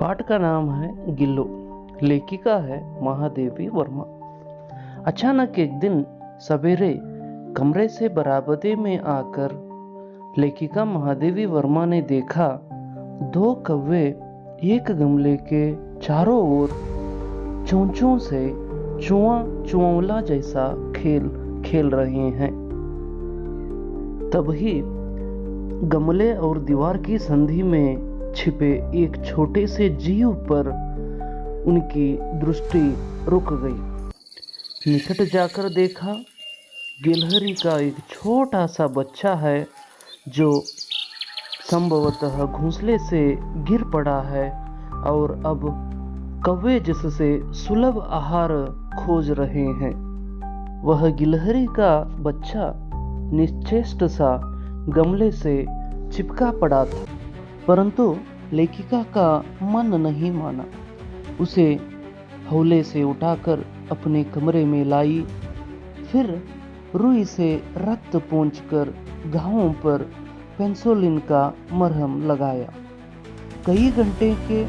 पाठ का नाम है गिल्लू। लेखिका है महादेवी वर्मा। अचानक एक दिन सवेरे कमरे से बरामदे में आकर लेखिका महादेवी वर्मा ने देखा दो कौवे एक गमले के चारों ओर चोंचों से चुआंवला जैसा खेल खेल रहे हैं। तभी गमले और दीवार की संधि में छिपे एक छोटे से जीव पर उनकी दृष्टि रुक गई। निकट जाकर देखा, गिलहरी का एक छोटा सा बच्चा है जो संभवतः घोंसले से गिर पड़ा है और अब कौवे जिससे सुलभ आहार खोज रहे हैं। वह गिलहरी का बच्चा निश्चेष्ट सा गमले से चिपका पड़ा था, परंतु लेखिका का मन नहीं माना। उसे हौले से उठाकर अपने कमरे में लाई, फिर रुई से रक्त पोंछकर घावों पर पेंसिलिन का मरहम लगाया। कई घंटे के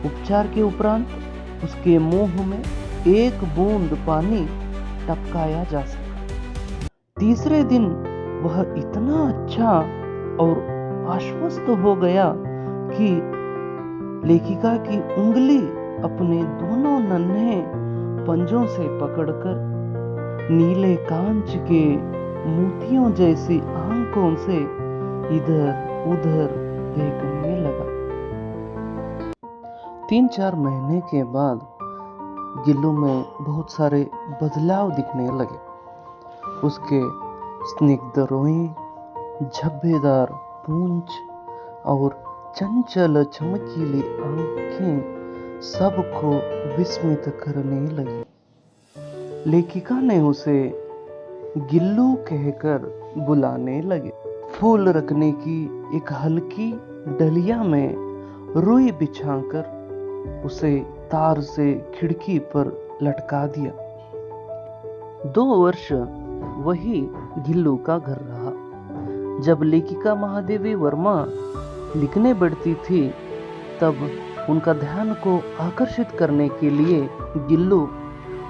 उपचार के उपरांत उसके मुंह में एक बूंद पानी टपकाया जा सका। तीसरे दिन वह इतना अच्छा और आश्वस्त हो गया कि लेखिका की उंगली अपने दोनों नन्हे पंजों से पकड़कर नीले कांच के मोतियों जैसी आंखों से इधर उधर देखने लगा। 3-4 महीने के बाद गिल्लू में बहुत सारे बदलाव दिखने लगे। उसके स्निग्ध रोएं, झब्बेदार पूंछ और चंचल चमकीली आंखें सबको विस्मित करने लगी। लेखिका ने उसे गिल्लू कहकर बुलाने लगे। फूल रखने की एक हल्की डलिया में रुई बिछाकर उसे तार से खिड़की पर लटका दिया। 2 वर्ष वही गिल्लू का घर रहा। जब लेखिका महादेवी वर्मा लिखने बैठती थी, तब उनका ध्यान को आकर्षित करने के लिए गिल्लू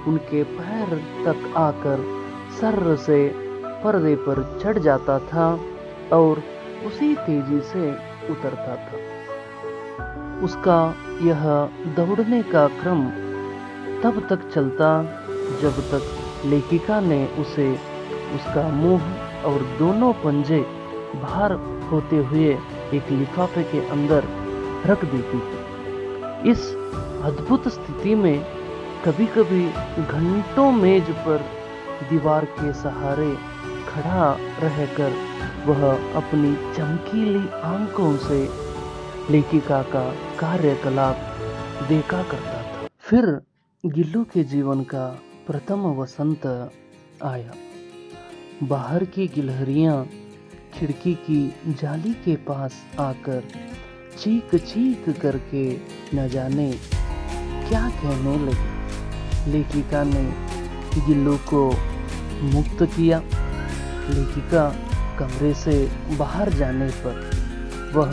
उनके पैर तक आकर सर्र से पर्दे पर चढ़ जाता था और उसी तेजी से उतरता था। उसका यह दौड़ने का क्रम तब तक चलता जब तक लेखिका ने उसे उसका मुंह और दोनों पंजे बाहर होते हुए एक लिफाफे के अंदर रख देती थी। इस अद्भुत स्थिति में कभी कभी घंटों मेज पर दीवार के सहारे खड़ा रहकर वह अपनी चमकीली आंखों से लेखिका का कार्यकलाप देखा करता था। फिर गिल्लू के जीवन का प्रथम वसंत आया। बाहर की गिलहरियां खिड़की की जाली के पास आकर चीख चीख करके न जाने क्या कहने लगी। लेखिका ने गिल्लू को मुक्त किया। लेखिका कमरे से बाहर जाने पर वह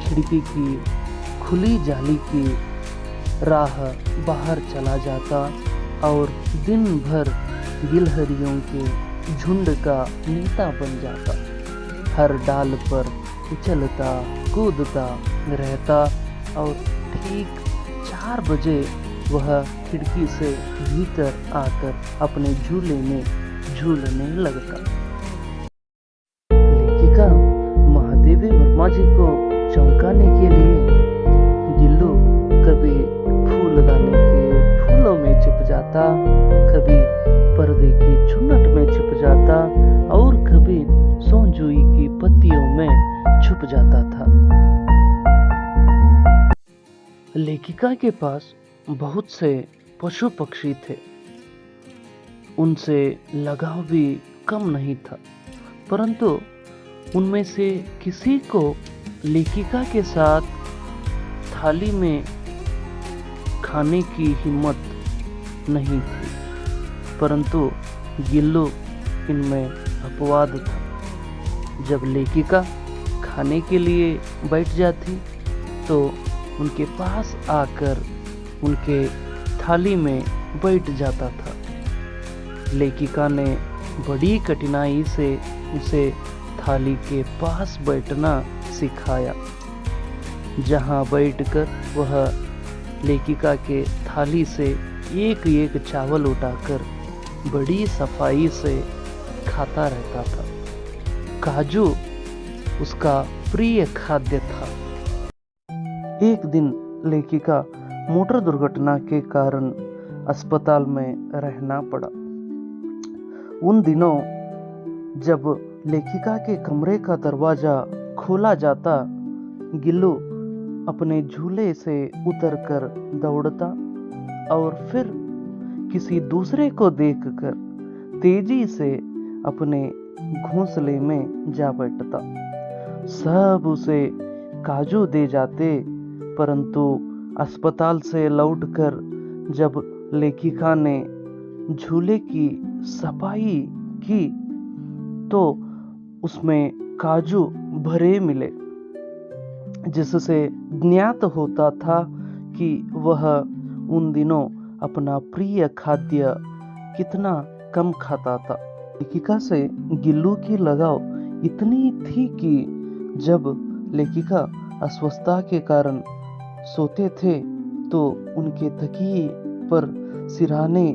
खिड़की की खुली जाली की राह बाहर चला जाता और दिन भर गिलहरियों के झुंड का नेता बन जाता। हर डाल पर उछलता कूदता रहता और ठीक 4 बजे वह खिड़की से भीतर आकर अपने झूले में झूलने लगता। लेखिका महादेवी वर्मा जी को चौंकाने के लिए गिल्लू कभी फूलदानी के फूलों में छिप जाता, कभी पर्दे की चुन्नट में छिप जाता और कभी सोंजुई की पत्तियों में छुप जाता था। लेखिका के पास बहुत से पशु पक्षी थे। उनसे लगाव भी कम नहीं था, परंतु उनमें से किसी को लेखिका के साथ थाली में खाने की हिम्मत नहीं थी, परंतु गिल्लू इनमें अपवाद था। जब लेखिका खाने के लिए बैठ जाती तो उनके पास आकर उनके थाली में बैठ जाता था। लेखिका ने बड़ी कठिनाई से उसे थाली के पास बैठना सिखाया, जहां बैठकर वह लेखिका के थाली से एक एक चावल उठाकर बड़ी सफाई से खाता रहता था। काजू उसका प्रिय खाद्य था। एक दिन लेखिका मोटर दुर्घटना के कारण अस्पताल में रहना पड़ा। उन दिनों जब लेखिका के कमरे का दरवाजा खोला जाता, गिल्लू अपने झूले से उतरकर दौड़ता और फिर किसी दूसरे को देखकर तेजी से अपने घोंसले में जा बैठता। सब उसे काजू दे जाते, परंतु अस्पताल से लौटकर जब लेखिका ने झूले की सफाई की तो उसमें काजू भरे मिले, जिससे ज्ञात होता था कि वह उन दिनों अपना प्रिय खाद्य कितना कम खाता था। लेखिका से गिल्लू की लगाव इतनी थी कि जब लेखिका अस्वस्थता के कारण सोते थे तो उनके तकिए पर सिरहाने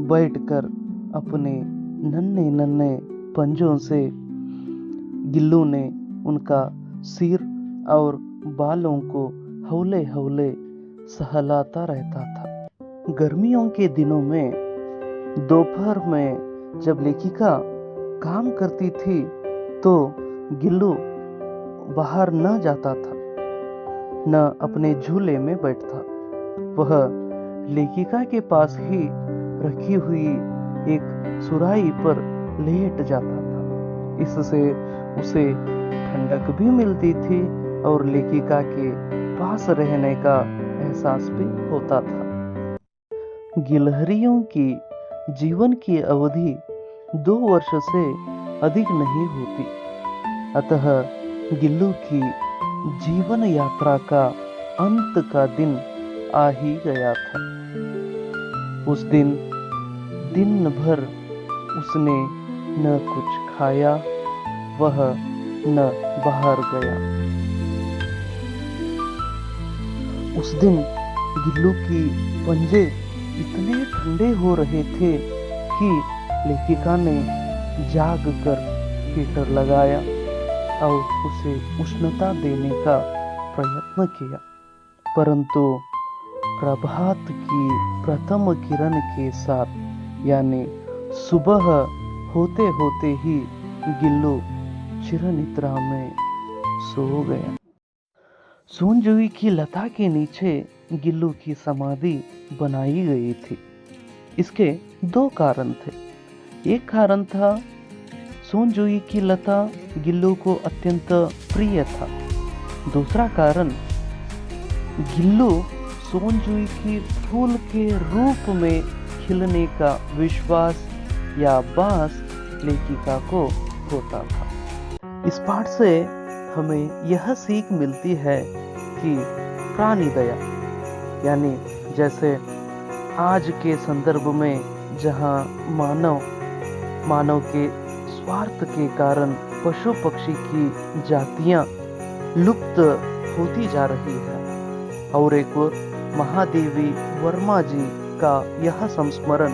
बैठकर अपने नन्हे नन्हे पंजों से गिल्लू ने उनका सिर और बालों को हौले हौले सहलाता रहता था। गर्मियों के दिनों में दोपहर में जब लेखिका काम करती थी तो गिल्लू बाहर न जाता था, न अपने झूले में बैठता। वह लेखिका के पास ही रखी हुई एक सुराही पर लेट जाता था। इससे उसे ठंडक भी मिलती थी और लेखिका के पास रहने का एहसास भी होता था। गिलहरियों की जीवन की अवधि 2 वर्ष से अधिक नहीं होती, अतः गिल्लू की जीवन यात्रा का अंत का दिन आ ही गया था। उस दिन भर उसने न कुछ खाया, वह न बाहर गया। उस दिन गिल्लू की पंजे इतने ठंडे हो रहे थे कि लेखिका ने जाग कर हीटर लगाया और उसे उष्णता देने का प्रयत्न किया, परंतु प्रभात की प्रथम किरण के साथ यानी सुबह होते होते ही गिल्लू चिरनिद्रा में सो गया। सोनजुई की लता के नीचे गिल्लू की समाधि बनाई गई थी। इसके 2 कारण थे। एक कारण था सोनजुई की लता गिल्लू को अत्यंत प्रिय था। दूसरा कारण गिल्लू सोनजुई की फूल के रूप में खिलने का विश्वास या बांस लेखिका को होता था। इस पाठ से हमें यह सीख मिलती है कि प्राणी दया, यानी जैसे आज के संदर्भ में जहां मानव के स्वार्थ के कारण पशु पक्षी की जातियां लुप्त होती जा रही है, और एक महादेवी वर्मा जी का यह संस्मरण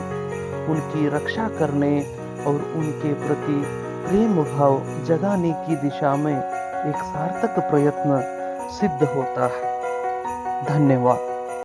उनकी रक्षा करने और उनके प्रति प्रेम भाव जगाने की दिशा में एक सार्थक प्रयत्न सिद्ध होता है। धन्यवाद।